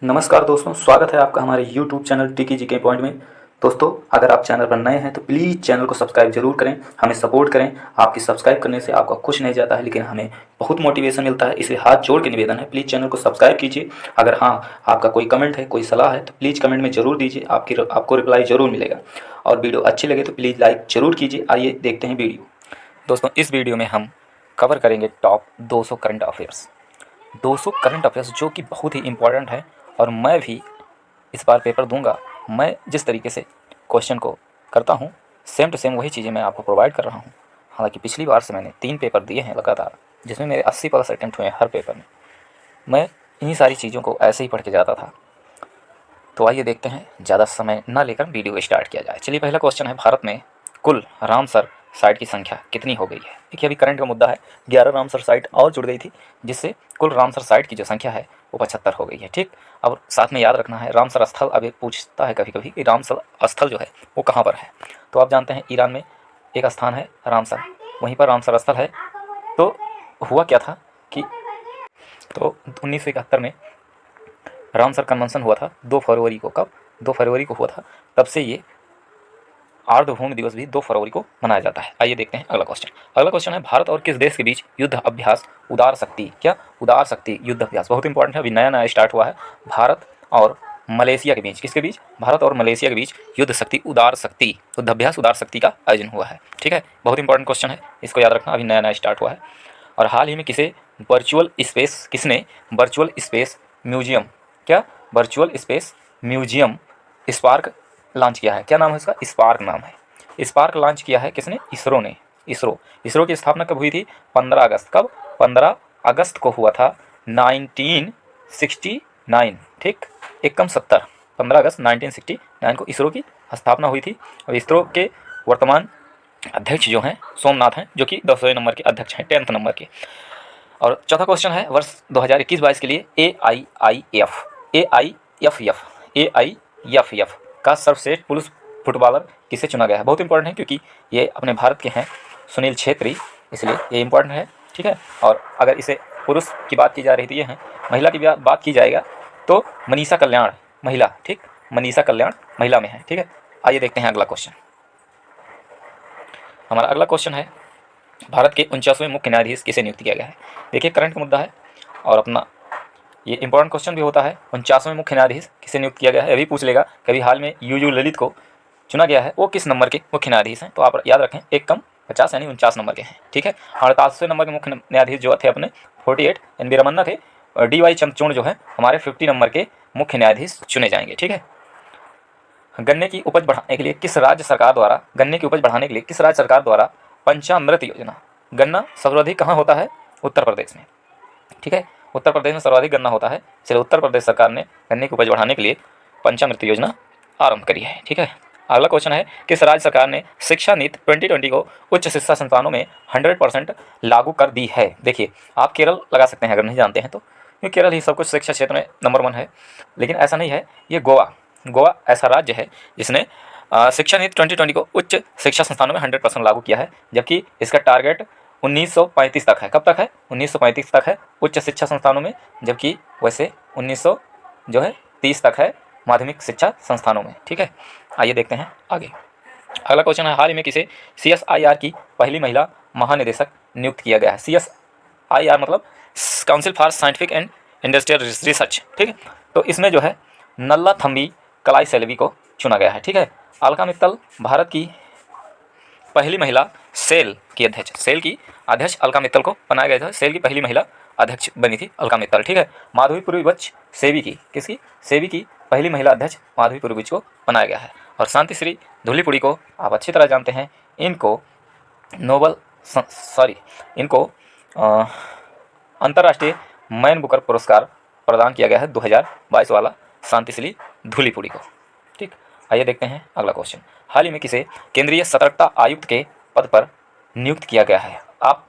नमस्कार दोस्तों, स्वागत है आपका हमारे YouTube चैनल टिकी जी के पॉइंट में। दोस्तों, अगर आप चैनल पर नए हैं तो प्लीज़ चैनल को सब्सक्राइब जरूर करें, हमें सपोर्ट करें। आपकी सब्सक्राइब करने से आपका कुछ नहीं जाता है, लेकिन हमें बहुत मोटिवेशन मिलता है। इसलिए हाथ जोड़ के निवेदन है, प्लीज़ चैनल को सब्सक्राइब कीजिए। अगर हाँ, आपका कोई कमेंट है, कोई सलाह है तो प्लीज़ कमेंट में ज़रूर दीजिए, आपको रिप्लाई ज़रूर मिलेगा। और वीडियो अच्छी लगे तो प्लीज़ लाइक ज़रूर कीजिए। आइए देखते हैं वीडियो। दोस्तों, इस वीडियो में हम कवर करेंगे top 200 current affairs. 200 current affairs जो कि बहुत ही इंपॉर्टेंट है, और मैं भी इस बार पेपर दूंगा। मैं जिस तरीके से क्वेश्चन को करता हूँ, सेम टू सेम वही चीज़ें मैं आपको प्रोवाइड कर रहा हूँ। हालांकि पिछली बार से मैंने 3 पेपर दिए हैं लगातार, जिसमें मेरे 80+ अटैम्प्ट हुए हैं हर पेपर में। मैं इन्हीं सारी चीज़ों को ऐसे ही पढ़ के जाता था। तो आइए देखते हैं, ज़्यादा समय ना लेकर वीडियो स्टार्ट किया जाए। चलिए, पहला क्वेश्चन है, भारत में कुल रामसर साइट की संख्या कितनी हो गई है? देखिए, अभी करंट का मुद्दा है, 11 रामसर साइट और जुड़ गई थी, जिससे कुल रामसर साइट की जो संख्या है वो 75 हो गई है। ठीक, अब साथ में याद रखना है, रामसर स्थल, अब ये पूछता है कभी कभी कि रामसर स्थल जो है वो कहाँ पर है। तो आप जानते हैं ईरान में एक स्थान है रामसर, वहीं पर रामसर स्थल है। तो हुआ क्या था कि 1971 में रामसर कन्वेंशन हुआ था 2 फरवरी को। कब? 2 फरवरी को हुआ था। तब से ये आर्द्रभूमि दिवस भी 2 फरवरी को मनाया जाता है। आइए देखते हैं अगला क्वेश्चन। अगला क्वेश्चन है, भारत और किस देश के बीच युद्ध अभ्यास उदार शक्ति, क्या उदार शक्ति युद्ध अभ्यास, बहुत इंपॉर्टेंट है, अभी नया नया स्टार्ट हुआ है। भारत और मलेशिया के बीच, किसके बीच? भारत और मलेशिया के बीच युद्ध शक्ति उदार शक्ति युद्ध अभ्यास उदार शक्ति का आयोजन हुआ है। ठीक है, बहुत इंपॉर्टेंट क्वेश्चन है, इसको याद रखना, अभी नया नया स्टार्ट हुआ है। और हाल ही में किसने वर्चुअल स्पेस म्यूजियम, क्या virtual space museum spark launch किया है? क्या नाम है इसका? स्पार्क नाम है। स्पार्क लॉन्च किया है किसने? इसरो ने। इसरो की स्थापना कब हुई थी? 15 अगस्त। कब? 15 अगस्त को हुआ था 1969। ठीक, एकम 70, 15 अगस्त 1969 को इसरो की स्थापना हुई थी। और इसरो के वर्तमान अध्यक्ष जो हैं सोमनाथ हैं, जो कि 10वें नंबर के अध्यक्ष हैं, 10th नंबर के। और चौथा क्वेश्चन है, वर्ष 2021-22 के लिए AIFF का सर्वश्रेष्ठ पुरुष फुटबॉलर किसे चुना गया है? बहुत इंपॉर्टेंट है, क्योंकि ये अपने भारत के हैं, सुनील छेत्री, इसलिए ये इंपॉर्टेंट है। ठीक है, और अगर इसे पुरुष की बात की जा रही थी, ये हैं, महिला की बात की जाएगा तो मनीषा कल्याण महिला। ठीक, मनीषा कल्याण महिला में है। ठीक है, आइए देखते हैं अगला क्वेश्चन। हमारा अगला क्वेश्चन है, भारत के 49वें मुख्य न्यायाधीश किसे नियुक्त किया गया है? देखिए, करंट का मुद्दा है और अपना ये इंपॉर्टेंट क्वेश्चन भी होता है। 49वें मुख्य न्यायाधीश किसे नियुक्त किया गया है? अभी पूछ लेगा कभी, हाल में यूयू ललित को चुना गया है, वो किस नंबर के मुख्य न्यायाधीश हैं? तो आप याद रखें, 1 कम 50 यानी 49 नंबर के हैं। ठीक है, 48वें नंबर के मुख्य न्यायाधीश जो थे अपने 48 एन वी रमन्ना थे, और DY चंद्रचूड़ जो है हमारे 50 नंबर के मुख्य न्यायाधीश चुने जाएंगे। ठीक है, गन्ने की उपज बढ़ाने के लिए किस राज्य सरकार द्वारा पंचामृत योजना, गन्ना सर्वाधिक कहाँ होता है? उत्तर प्रदेश में। ठीक है, उत्तर प्रदेश में सर्वाधिक गन्ना होता है, इसलिए उत्तर प्रदेश सरकार ने गन्ने की उपज बढ़ाने के लिए पंचामृत योजना आरंभ करी है। ठीक है, अगला क्वेश्चन है, किस राज्य सरकार ने शिक्षा नीति 2020 को उच्च शिक्षा संस्थानों में 100% लागू कर दी है? देखिए, आप केरल लगा सकते हैं अगर नहीं जानते हैं तो, क्योंकि केरल ही सब कुछ शिक्षा क्षेत्र में नंबर 1 है, लेकिन ऐसा नहीं है। ये गोवा ऐसा राज्य है जिसने शिक्षा नीति 2020 को उच्च शिक्षा संस्थानों में 100% लागू किया है, जबकि इसका टारगेट 1935 तक है। कब तक है? 1935 तक है उच्च शिक्षा संस्थानों में, जबकि वैसे 1930 तक है माध्यमिक शिक्षा संस्थानों में। ठीक है, आइए देखते हैं आगे। अगला क्वेश्चन है, हाल ही में किसे CSIR की पहली महिला महानिदेशक नियुक्त किया गया है? CSIR मतलब council for scientific and industrial research. ठीक है, तो इसमें जो है नल्लाथम्बी कलाई सेल्वी को चुना गया है। ठीक है, अलका मित्तल भारत की पहली महिला सेल की अध्यक्ष अलका मित्तल को बनाया गया था। सेल की पहली महिला अध्यक्ष बनी थी अलका मित्तल। ठीक है, माधवी पूर्ववंश सेवी की, किसकी? सेवी की पहली महिला अध्यक्ष माधवी पूर्ववंश को बनाया गया है। और शांति श्री धूलीपुड़ी को आप अच्छी तरह जानते हैं, इनको अंतर्राष्ट्रीय मैन बुकर पुरस्कार प्रदान किया गया है 2022 वाला, शांति श्री धूलीपुड़ी को। ठीक, आइए देखते हैं अगला क्वेश्चन। हाल ही में किसे केंद्रीय सतर्कता आयुक्त के पद पर नियुक्त किया गया है? आप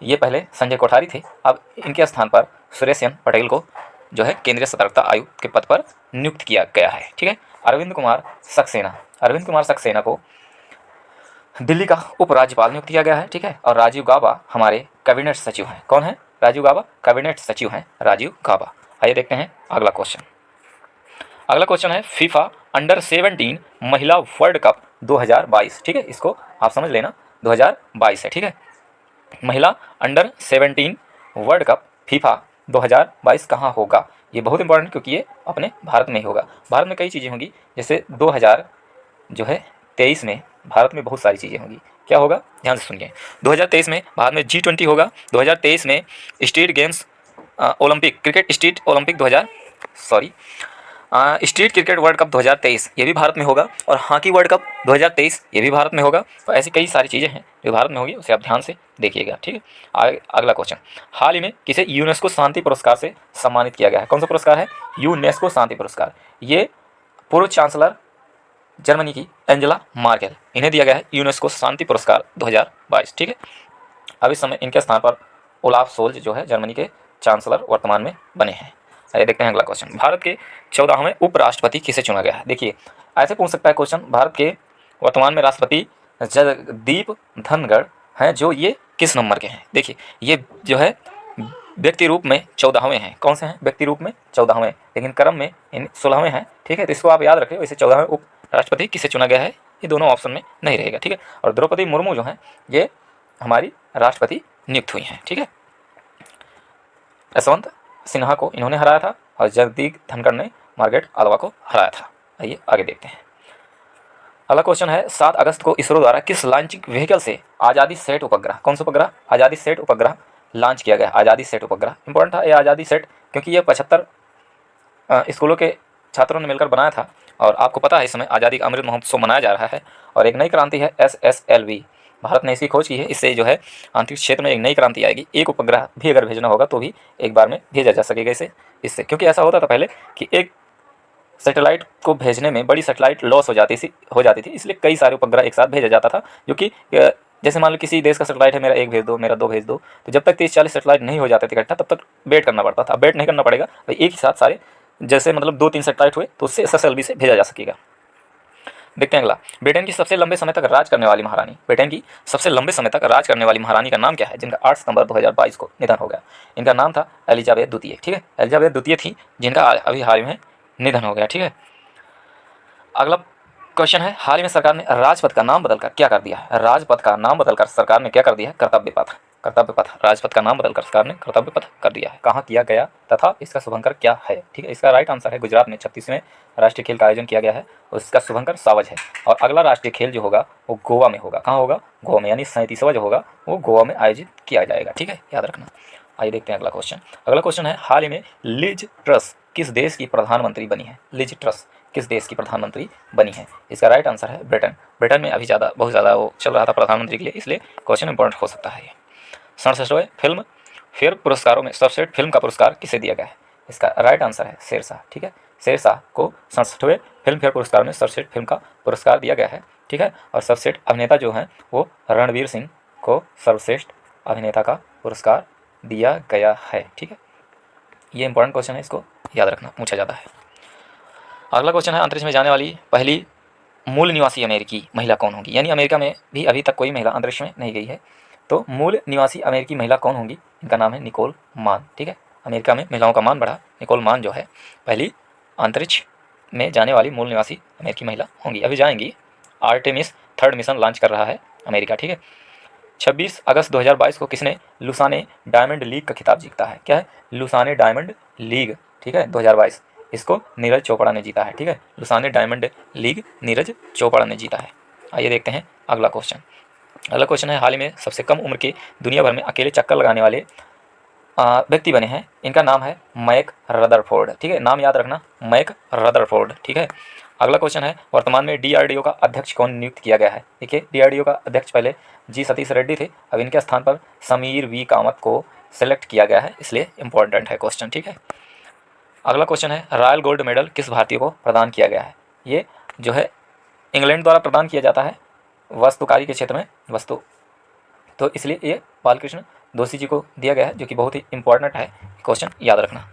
ये पहले संजय कोठारी थे, अब इनके स्थान पर सुरेश पटेल को जो है केंद्रीय सतर्कता आयुक्त के पद पर नियुक्त किया गया है। ठीक है, अरविंद कुमार सक्सेना को दिल्ली का उपराज्यपाल नियुक्त किया गया है। ठीक है, और राजीव गाबा हमारे कैबिनेट सचिव हैं। कौन है? राजीव गाबा कैबिनेट सचिव हैं, राजीव गाबा। आइए देखते हैं अगला क्वेश्चन। अगला क्वेश्चन है फीफा अंडर-17 महिला वर्ल्ड कप 2022, ठीक है, इसको आप समझ लेना, 2022 है, ठीक है। महिला अंडर-17 वर्ल्ड कप फीफा 2022 कहाँ होगा? ये बहुत इंपॉर्टेंट, क्योंकि ये अपने भारत में ही होगा। भारत में कई चीज़ें होंगी, जैसे 2023 में भारत में बहुत सारी चीज़ें होंगी। क्या होगा? ध्यान से सुनिए। 2023 में भारत में G20 होगा। 2023 में street games Olympic cricket street Olympic 2000 sorry street cricket world cup 2023 ये भी भारत में होगा, और हॉकी वर्ल्ड कप 2023 ये भी भारत में होगा। तो ऐसी कई सारी चीज़ें हैं जो भारत में होगी, उसे आप ध्यान से देखिएगा, ठीक है। अगला क्वेश्चन, हाल ही में किसे यूनेस्को शांति पुरस्कार से सम्मानित किया गया है? कौन सा पुरस्कार है? यूनेस्को शांति पुरस्कार। ये पूर्व चांसलर जर्मनी की एंजेला मार्केल, इन्हें दिया गया है यूनेस्को शांति पुरस्कार 2022, ठीक है। अब इस समय इनके स्थान पर ओलाफ सोल्ज जो है जर्मनी के चांसलर वर्तमान में बने हैं। आइए देखते हैं अगला क्वेश्चन, भारत के 14वें उपराष्ट्रपति किसे चुना गया है? देखिए ऐसे पूछ सकता है क्वेश्चन, भारत के वर्तमान में राष्ट्रपति जगदीप धनखड़ हैं, जो ये किस नंबर के हैं? देखिए ये जो है व्यक्ति रूप में 14वें हैं। कौन से हैं? व्यक्ति रूप में 14वें, लेकिन क्रम में 16वें हैं, ठीक है। तो इसको आप याद रखें। वैसे 14वें उपराष्ट्रपति किसे चुना गया है, ये दोनों ऑप्शन में नहीं रहेगा, ठीक है। और द्रौपदी मुर्मू जो हैं ये हमारी राष्ट्रपति नियुक्त हुई हैं, ठीक है। यशवंत सिन्हा को इन्होंने हराया था, और जगदीप धनखड़ ने मार्गारेट आल्वा को हराया था। आइए आगे देखते हैं। अगला क्वेश्चन है, 7 अगस्त को इसरो द्वारा किस लॉन्चिंग व्हीकल से आज़ादी सेट उपग्रह, कौन सा उपग्रह? आज़ादी सेट उपग्रह लॉन्च किया गया। आज़ादी सेट उपग्रह इंपॉर्टेंट था ये आज़ादी सेट, क्योंकि ये 75 स्कूलों के छात्रों ने मिलकर बनाया था। और आपको पता है इस समय आज़ादी का अमृत महोत्सव मनाया जा रहा है, और एक नई क्रांति है SSLV, भारत ने इसकी खोज की है। इससे जो है अंतरिक्ष क्षेत्र में एक नई क्रांति आएगी। एक उपग्रह भी अगर भेजना होगा तो भी एक बार में भेजा जा सकेगा इससे, क्योंकि ऐसा होता था पहले कि एक सैटेलाइट को भेजने में बड़ी सैटेलाइट लॉस हो जाती थी, इसलिए कई सारे उपग्रह एक साथ भेजा जाता था। जो कि जैसे मान लो किसी देश का सैटेलाइट है, मेरा एक भेज दो, मेरा 2 भेज दो, तो जब तक 30-40 सैटेलाइट नहीं हो जाते थे इकट्ठा, तब तक वेट करना पड़ता था। वेट नहीं करना पड़ेगा भाई, एक ही साथ सारे, जैसे मतलब 2-3 सैटेलाइट हुए तो उससे SSLV से भेजा जा सकेगा। देखते हैं अगला, ब्रिटेन की सबसे लंबे समय तक राज करने वाली महारानी, ब्रिटेन की सबसे लंबे समय तक राज करने वाली महारानी का नाम क्या है, जिनका 8 सितंबर 2022 को निधन हो गया? इनका नाम था एलिजाबेथ द्वितीय, ठीक है। एलिजाबेथ द्वितीय थी, जिनका अभी हाल ही में निधन हो गया, ठीक है। अगला क्वेश्चन है, हाल ही में सरकार ने राजपथ का नाम बदलकर क्या कर दिया है? राजपथ का नाम बदलकर सरकार ने क्या कर दिया है? कर्तव्य पथ। कर्तव्य पथ, राजपथ का नाम बदलकर सरकार ने कर्तव्य पथ कर दिया है। कहाँ किया गया तथा इसका शुभंकर क्या है? ठीक है, इसका राइट आंसर है गुजरात में 36वें राष्ट्रीय खेल का आयोजन किया गया है, और इसका शुभंकर सावज है। और अगला राष्ट्रीय खेल जो होगा वो गोवा में होगा। कहाँ होगा? गोवा में, यानी 37वां जो होगा वो गोवा में आयोजित किया जाएगा, ठीक है, याद रखना। आइए देखते हैं अगला क्वेश्चन। अगला क्वेश्चन है, हाल ही में लिज ट्रस किस देश की प्रधानमंत्री बनी है? लिज ट्रस किस देश की प्रधानमंत्री बनी है? इसका राइट आंसर है ब्रिटेन। ब्रिटेन में अभी बहुत ज़्यादा वो चल रहा था प्रधानमंत्री के लिए, इसलिए क्वेश्चन इंपॉर्टेंट हो सकता है ये। 67वें फिल्म फेयर पुरस्कारों में सर्वश्रेष्ठ फिल्म का पुरस्कार किसे दिया गया है? इसका राइट आंसर है शेरशाह, ठीक है। शेरशाह को 67वें फिल्म फेयर पुरस्कार में सर्वश्रेष्ठ फिल्म का पुरस्कार दिया गया है, ठीक है। और सर्वश्रेष्ठ अभिनेता जो हैं वो रणवीर सिंह को सर्वश्रेष्ठ अभिनेता का पुरस्कार दिया गया है, ठीक है। ये इंपॉर्टेंट क्वेश्चन है, इसको याद रखना, पूछा जाता है। अगला क्वेश्चन है, अंतरिक्ष में जाने वाली पहली मूल निवासी अमेरिकी महिला कौन होगी? यानी अमेरिका में भी अभी तक कोई महिला अंतरिक्ष में नहीं गई है, तो मूल निवासी अमेरिकी महिला कौन होगी? इनका नाम है निकोल मान, ठीक है। अमेरिका में महिलाओं का मान बढ़ा, निकोल मान जो है पहली अंतरिक्ष में जाने वाली मूल निवासी अमेरिकी महिला होंगी। अभी जाएंगी, आर्टेमिस 3rd मिशन लॉन्च कर रहा है अमेरिका, ठीक है। 26 अगस्त 2022 को किसने लुसाने डायमंड लीग का खिताब जीता है? क्या है? लुसाने डायमंड लीग, ठीक है, 2022, इसको नीरज चोपड़ा ने जीता है, ठीक है। Lausanne diamond league Neeraj Chopra ने जीता है। आइए देखते हैं अगला क्वेश्चन। अगला क्वेश्चन है, हाल ही में सबसे कम उम्र के दुनिया भर में अकेले चक्कर लगाने वाले व्यक्ति बने हैं। इनका नाम है मैक रदरफोर्ड, ठीक है, नाम याद रखना, मैक रदरफोर्ड, ठीक है। अगला क्वेश्चन है, वर्तमान में DRDO का अध्यक्ष कौन नियुक्त किया गया है? देखिए DRDO का अध्यक्ष पहले जी सतीश रेड्डी थे, अब इनके स्थान पर समीर वी कामत को सिलेक्ट किया गया है, इसलिए इंपॉर्टेंट है क्वेश्चन, ठीक है। अगला क्वेश्चन है, रॉयल गोल्ड मेडल किस भारतीय को प्रदान किया गया है? ये जो है इंग्लैंड द्वारा प्रदान किया जाता है वस्तुकारी के क्षेत्र में, वस्तु, तो इसलिए ये बालकृष्ण दोषी जी को दिया गया है, जो कि बहुत ही इंपॉर्टेंट है, क्वेश्चन याद रखना।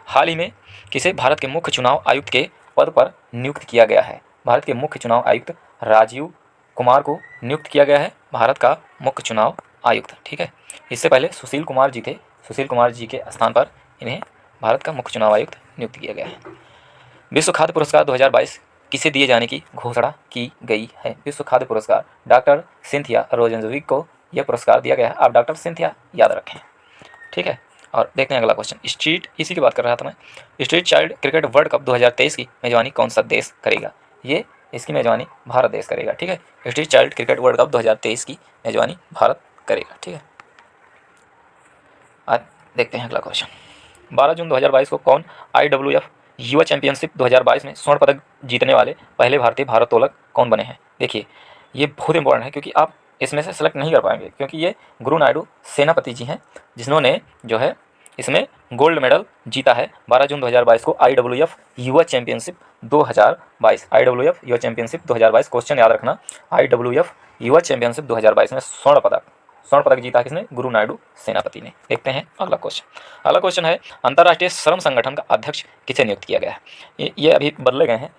हाल ही में किसे भारत के मुख्य चुनाव आयुक्त के पद पर नियुक्त किया गया है? भारत के मुख्य चुनाव आयुक्त राजीव कुमार को नियुक्त किया गया है, भारत का मुख्य चुनाव आयुक्त, ठीक है। इससे पहले सुशील कुमार जी थे, सुशील कुमार जी के स्थान पर इन्हें भारत का मुख्य चुनाव आयुक्त नियुक्त किया गया है। विश्व खाद्य पुरस्कार 2022 किसे दिए जाने की घोषणा की गई है? विश्व खाद्य पुरस्कार डॉक्टर सिंथिया रोजेंजविक को यह पुरस्कार दिया गया है। आप डॉक्टर सिंथिया याद रखें, ठीक है। और देखते हैं अगला क्वेश्चन। स्ट्रीट, इसी की बात कर रहा था मैं। Street child cricket world cup 2023 की मेजबानी कौन सा देश करेगा? ये इसकी मेजबानी भारत देश करेगा, ठीक है। Street child cricket world cup 2023 की मेजबानी भारत करेगा, ठीक है। आज देखते हैं अगला क्वेश्चन। 12 जून 2022 को कौन IWF युवा चैंपियनशिप 2022 में स्वर्ण पदक जीतने वाले पहले भारतीय भारोत्तोलक कौन बने हैं? देखिए ये बहुत इंपॉर्टेंट है, क्योंकि आप इसमें से सेलेक्ट नहीं कर पाएंगे, क्योंकि ये गुरु नायडू सेनापति जी हैं, जिन्होंने जो है इसमें गोल्ड मेडल जीता है। 12 जून 2022 को IWF युवा चैंपियनशिप 2022, IWF युवा चैंपियनशिप 2022, क्वेश्चन याद रखना, IWF युवा चैंपियनशिप 2022 में स्वर्ण पदक जीता किसने? गुरु नायडू सेनापति ने। देखते हैं अगला क्वेश्चन। अगला क्वेश्चन है, अंतर्राष्ट्रीय श्रम संगठन का अध्यक्ष किसे नियुक्त किया गया है? ये अभी बदले गए हैं,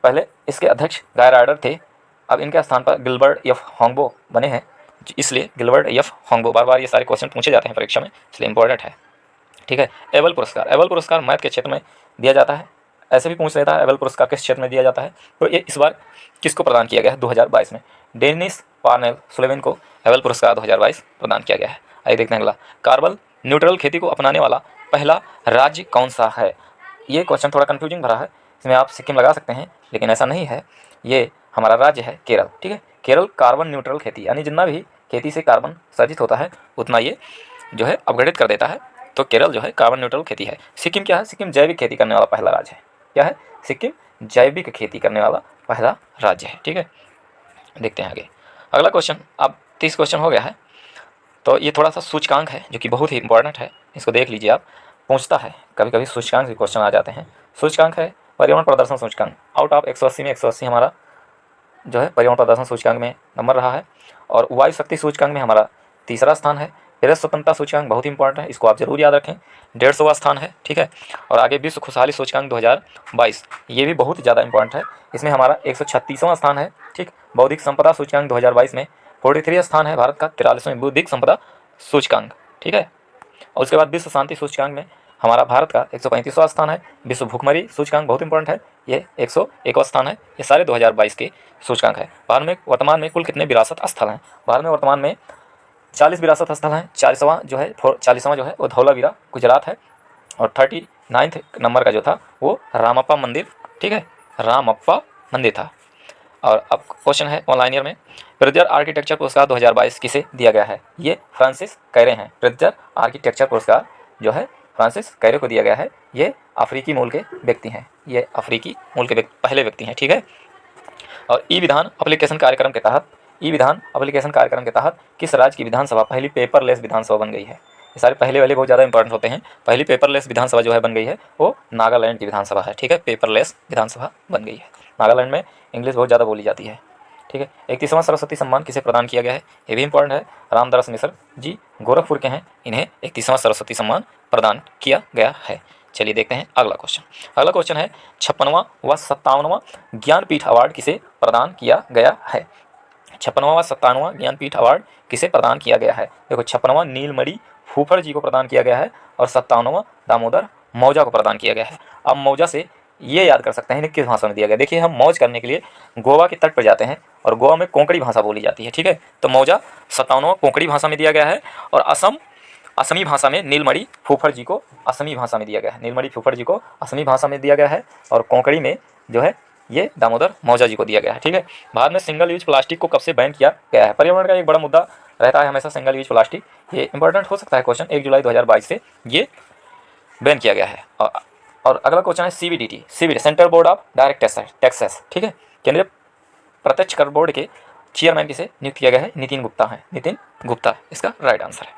पहले इसके अध्यक्ष गाय राइडर थे, अब इनके स्थान पर गिलबर्ट एफ होंगबो बने हैं, इसलिए गिलबर्ट एफ होंगबो। बार बार ये सारे क्वेश्चन पूछे जाते हैं परीक्षा में, इसलिए इंपॉर्टेंट है, ठीक है। एबल पुरस्कार मैथ के क्षेत्र में दिया जाता है, ऐसे भी पूछ लेता है एबल पुरस्कार किस क्षेत्र में दिया जाता है। तो ये इस बार किसको प्रदान किया गया है 2022 में? डेनिस पार्नेल सुलेवन को एबल पुरस्कार 2022 प्रदान किया गया है। आइए देखते हैं अगला। कार्बन न्यूट्रल खेती को अपनाने वाला पहला राज्य कौन सा है? ये क्वेश्चन थोड़ा कन्फ्यूजिंग भरा है, इसमें आप सिक्किम लगा सकते हैं, लेकिन ऐसा नहीं है, ये हमारा राज्य है केरल, ठीक है। केरल कार्बन न्यूट्रल खेती, यानी जितना भी खेती से कार्बन सर्जित होता है उतना ये जो है अपग्रेड कर देता है, तो केरल जो है कार्बन न्यूट्रल खेती है। सिक्किम क्या है? सिक्किम जैविक खेती करने वाला पहला राज्य है। क्या है? सिक्किम जैविक खेती करने वाला पहला राज्य है, ठीक है। देखते हैं आगे अगला क्वेश्चन। अब 30 क्वेश्चन हो गया है, तो ये थोड़ा सा सूचकांक है जो कि बहुत ही इंपॉर्टेंट है, इसको देख लीजिए आप। पूछता है कभी कभी सूचकांक के क्वेश्चन आ जाते हैं। सूचकांक है पर्यावरण प्रदर्शन सूचकांक, आउट ऑफ 180 में 180 हमारा जो है पर्यावरण प्रदर्शन सूचकांक में नंबर रहा है, और वायु शक्ति सूचकांक में हमारा तीसरा स्थान है। प्रेस स्वतंत्रता सूचकांक बहुत इंपॉर्टेंट है, इसको आप जरूर याद रखें, 150वां स्थान है, ठीक है। और आगे विश्व खुशहाली सूचकांक 2022, ये भी बहुत ज़्यादा इंपॉर्टेंट है, इसमें हमारा 136वां स्थान है, ठीक। बौद्धिक संपदा सूचकांक 2022 में 43 स्थान है भारत का, 43वें बौद्धिक संपदा सूचकांक, ठीक है। और उसके बाद विश्व शांति सूचकांक में हमारा भारत का 135वां स्थान है। विश्व भूखमरी सूचकांक बहुत इंपॉर्टेंट है, ये 101वां स्थान है। ये सारे 2022 के सूचकांक है। भारत में वर्तमान में कुल कितने विरासत स्थल हैं? भारत में वर्तमान में 40 विरासत स्थल हैं। 40वां जो है वो धौलावीरा गुजरात है, और 39 नंबर का जो था वो रामप्पा मंदिर, ठीक है, रामप्पा मंदिर था। और अब क्वेश्चन है ऑनलाइन ईयर में, प्रित्जर आर्किटेक्चर पुरस्कार 2022 किसे दिया गया है? ये फ्रांसिस कैरे हैं। प्रित्जर आर्किटेक्चर पुरस्कार जो है फ्रांसिस कैरे को दिया गया है। ये अफ्रीकी मूल के व्यक्ति हैं, ये अफ्रीकी मूल के पहले व्यक्ति हैं, ठीक है। और ई विधान एप्लीकेशन कार्यक्रम के तहत किस राज्य की विधानसभा पहली पेपरलेस विधानसभा बन गई है? ये सारे पहले वाले बहुत ज़्यादा इंपॉर्टेंट होते हैं। पहली पेपरलेस विधानसभा जो है बन गई है वो नागालैंड की विधानसभा है, ठीक है। पेपरलेस विधानसभा बन गई है। नागालैंड में इंग्लिश बहुत ज़्यादा बोली जाती है, ठीक है। 31वां सरस्वती सम्मान किसे प्रदान किया गया है? ये भी इंपॉर्टेंट है। रामदास मिश्र जी गोरखपुर के हैं, इन्हें 31वां सरस्वती सम्मान प्रदान किया गया है। चलिए देखते हैं अगला क्वेश्चन। अगला क्वेश्चन है 56वां व 57वां ज्ञानपीठ अवार्ड किसे प्रदान किया गया है? 56वां व 57वां ज्ञानपीठ अवार्ड किसे प्रदान किया गया है? देखो 56वां नीलमणि फूफड़ जी को प्रदान किया गया है, और 57वां दामोदर मौजा को प्रदान किया गया है। अब मौजा से ये याद कर सकते हैं किस भाषा में दिया गया। देखिए हम मौज करने के लिए गोवा के तट पर जाते हैं, और गोवा में कोंकणी भाषा बोली जाती है, ठीक है। तो मौजा 57वां कोंकणी भाषा में दिया गया है, और असमी भाषा में नीलमणि फूफड़ जी को असमी भाषा में दिया गया है। नीलमणि फूफड़ जी को असमी भाषा में दिया गया है, और कोंकणी में जो है ये दामोदर मौजा जी को दिया गया है, ठीक है। भारत में सिंगल यूज प्लास्टिक को कब से बैन किया गया है? पर्यावरण का एक बड़ा मुद्दा रहता है हमेशा सिंगल यूज प्लास्टिक, ये इंपॉर्टेंट हो सकता है क्वेश्चन। 1 जुलाई 2022 से ये बैन किया गया है। और अगला क्वेश्चन है CBDT central board of direct taxes, ठीक है। केंद्रीय प्रत्यक्ष कर बोर्ड के चेयरमैन किसे नियुक्त किया गया है? नितिन गुप्ता है, नितिन गुप्ता इसका राइट आंसर है।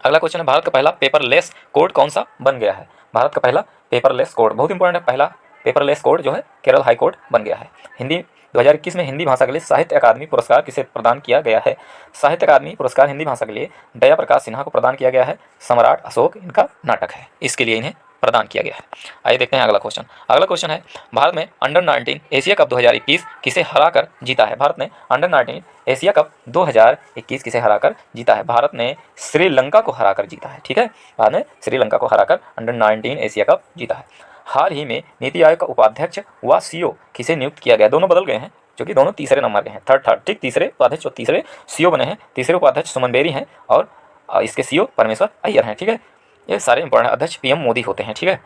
अगला क्वेश्चन है भारत का पहला पेपरलेस कोड कौन सा बन गया है? भारत का पहला पेपरलेस कोड बहुत इंपॉर्टेंट है। पहला पेपरलेस कोड जो है केरल हाई कोर्ट बन गया है। हिंदी 2021 में हिंदी भाषा के लिए साहित्य अकादमी पुरस्कार किसे प्रदान किया गया है? साहित्य अकादमी पुरस्कार हिंदी भाषा के लिए दया प्रकाश सिन्हा को प्रदान किया गया है। सम्राट अशोक इनका नाटक है, इसके लिए इन्हें प्रदान किया गया है। आइए देखते हैं अगला क्वेश्चन। अगला क्वेश्चन है भारत में अंडर 19 एशिया कप 2021 किसे हराकर जीता है? भारत ने अंडर 19 एशिया कप 2021 किसे हराकर जीता है? भारत ने श्रीलंका को हराकर जीता है, ठीक है। भारत ने श्रीलंका को हराकर अंडर 19 एशिया कप जीता है। हाल ही में नीति आयोग का उपाध्यक्ष व सीईओ किसे नियुक्त किया गया? दोनों बदल गए हैं, जो कि दोनों तीसरे नंबर के हैं, थर्ड, ठीक। तीसरे उपाध्यक्ष और तीसरे सीईओ बने हैं। तीसरे उपाध्यक्ष सुमन बेरी हैं और इसके सीईओ परमेश्वर अय्यर हैं, ठीक है। ये सारे इंपॉर्टेंट अध्यक्ष पीएम मोदी होते हैं, ठीक है।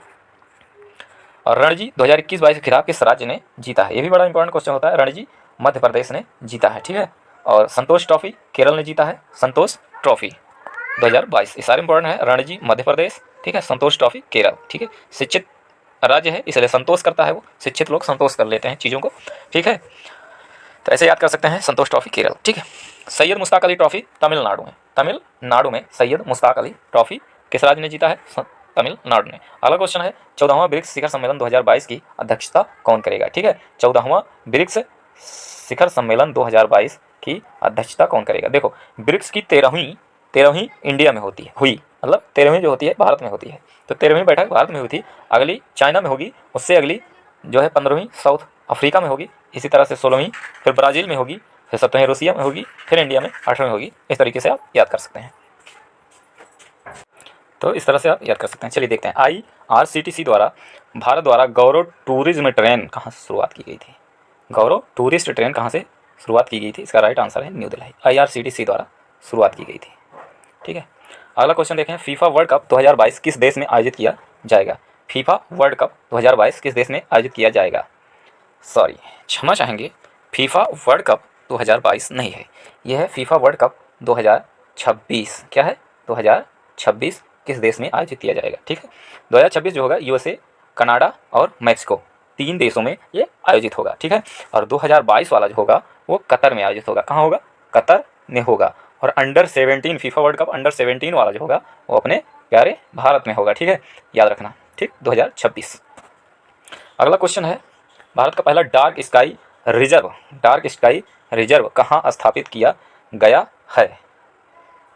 और रणजी 2021-22 के खिताब किस राज्य ने जीता है? ये भी बड़ा इंपॉर्टेंट क्वेश्चन होता है। रणजी मध्य प्रदेश ने जीता है, ठीक है। और संतोष ट्रॉफी केरल ने जीता है, संतोष ट्रॉफी 2022। ये सारे इंपॉर्टेंट है। रणजी मध्य प्रदेश, ठीक है। संतोष ट्रॉफी केरल, ठीक है। शिक्षित राज्य है इसलिए संतोष करता है वो, शिक्षित लोग संतोष कर लेते हैं चीज़ों को, ठीक है। तो ऐसे याद कर सकते हैं, संतोष ट्रॉफी केरल, ठीक है। सैयद मुश्ताक अली ट्रॉफी तमिलनाडु में सैयद मुश्ताक अली ट्रॉफी किस राज्य ने जीता है? तमिलनाडु ने। अगला क्वेश्चन है 14वां ब्रिक्स शिखर सम्मेलन 2022 की अध्यक्षता कौन करेगा? ठीक है, 14वां ब्रिक्स शिखर सम्मेलन 2022 की अध्यक्षता कौन करेगा? देखो, ब्रिक्स की 13वीं इंडिया में हुई, मतलब 13वीं जो होती है भारत में होती है। तो 13वीं बैठक भारत में हुई थी, अगली चाइना में होगी, उससे अगली जो है 15वीं साउथ अफ्रीका में होगी, इसी तरह से 16वीं फिर ब्राज़ील में होगी, फिर 17वीं रूसिया में होगी, फिर इंडिया में 8वीं होगी। इस तरीके से आप याद कर सकते हैं। तो इस तरह से आप याद कर सकते हैं। चलिए देखते हैं, IRCTC द्वारा भारत द्वारा गौरव टूरिज्म ट्रेन कहाँ से शुरुआत की गई थी? गौरव टूरिस्ट ट्रेन कहाँ से शुरुआत की गई थी? इसका राइट आंसर है न्यू दिल्ली। IRCTC द्वारा शुरुआत की गई थी, ठीक है। अगला क्वेश्चन देखें, फीफा वर्ल्ड कप 2022 किस देश में आयोजित किया जाएगा? फीफा वर्ल्ड कप 2022 किस देश में आयोजित किया जाएगा? सॉरी, क्षमा चाहेंगे, फीफा वर्ल्ड कप 2022 नहीं है, यह है फीफा वर्ल्ड कप 2026। क्या है? 2026 किस देश में आयोजित किया जाएगा, ठीक है। 2026 जो होगा USA, कनाडा और मैक्सिको, 3 देशों में ये आयोजित होगा, ठीक है। और 2022 वाला जो होगा वो कतर में आयोजित होगा। कहाँ होगा? कतर में होगा। और under 17 FIFA world cup under 17 वाला जो होगा वो अपने प्यारे भारत में होगा, ठीक है, याद रखना, ठीक, 2026। अगला क्वेश्चन है, भारत का पहला डार्क स्काई रिजर्व कहाँ स्थापित किया गया है?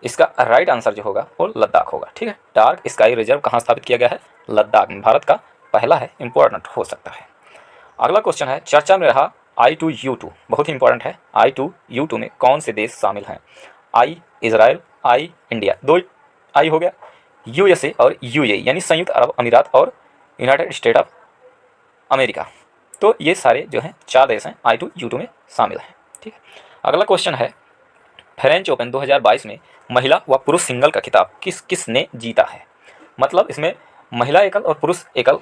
इसका राइट आंसर जो होगा वो लद्दाख होगा, ठीक है। डार्क स्काई रिजर्व कहाँ स्थापित किया गया है? लद्दाख में। भारत का पहला है, इंपॉर्टेंट हो सकता है। अगला क्वेश्चन है, चर्चा में रहा I2U2, बहुत ही इंपॉर्टेंट है। I2U2 में कौन से देश शामिल हैं? I Israel, I India, 2 I हो गया, USA और UAE यानी संयुक्त अरब अमीरात और यूनाइटेड स्टेट ऑफ अमेरिका। तो ये सारे जो हैं 4 देश हैं I2U2 में शामिल हैं, ठीक है। अगला क्वेश्चन है, फ्रेंच ओपन 2022 में महिला व पुरुष सिंगल का खिताब किसने जीता है? मतलब इसमें महिला एकल और पुरुष एकल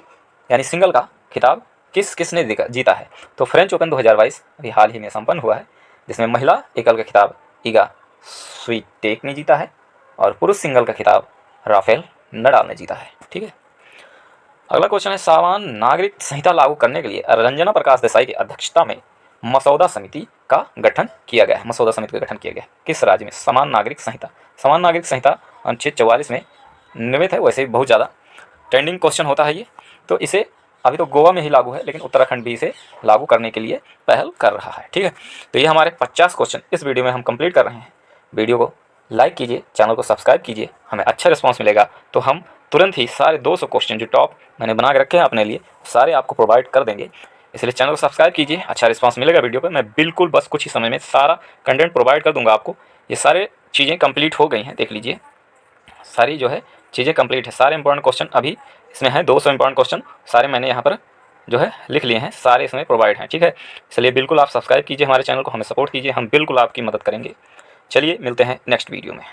यानी सिंगल का खिताब किसने जीता है? तो फ्रेंच ओपन 2022 अभी हाल ही में संपन्न हुआ है, जिसमें महिला एकल का खिताब इगा स्वीटेक ने जीता है और पुरुष सिंगल का खिताब राफेल नडाल ने जीता है, ठीक है। अगला क्वेश्चन है, समान नागरिक संहिता लागू करने के लिए रंजना प्रकाश देसाई की अध्यक्षता में मसौदा समिति का गठन किया गया है। मसौदा समिति का गठन किया गया किस राज्य में? समान नागरिक संहिता अनुच्छेद 44 में निर्मित है। वैसे भी बहुत ज़्यादा ट्रेंडिंग क्वेश्चन होता है ये, तो इसे अभी तो गोवा में ही लागू है, लेकिन उत्तराखंड भी इसे लागू करने के लिए पहल कर रहा है, ठीक है। तो ये हमारे 50 क्वेश्चन इस वीडियो में हम कंप्लीट कर रहे हैं। वीडियो को लाइक कीजिए, चैनल को सब्सक्राइब कीजिए, हमें अच्छा रिस्पॉन्स मिलेगा तो हम तुरंत ही सारे 200 क्वेश्चन जो टॉप मैंने बना के रखे हैं अपने लिए सारे आपको प्रोवाइड कर देंगे। इसलिए चैनल को सब्सक्राइब कीजिए, अच्छा रिस्पांस मिलेगा वीडियो पे। मैं बिल्कुल बस कुछ ही समय में सारा कंटेंट प्रोवाइड कर दूंगा आपको। ये सारे चीज़ें कंप्लीट हो गई हैं, देख लीजिए, सारी जो है चीज़ें कंप्लीट है। सारे इंपॉर्टेंट क्वेश्चन अभी इसमें हैं, 200 इंपॉर्टेंट क्वेश्चन सारे मैंने यहाँ पर जो है लिख लिए हैं, सारे इसमें प्रोवाइड हैं, ठीक है। इसलिए बिल्कुल आप सब्सक्राइब कीजिए हमारे चैनल को, हमें सपोर्ट कीजिए, हम बिल्कुल आपकी मदद करेंगे। चलिए मिलते हैं नेक्स्ट वीडियो में।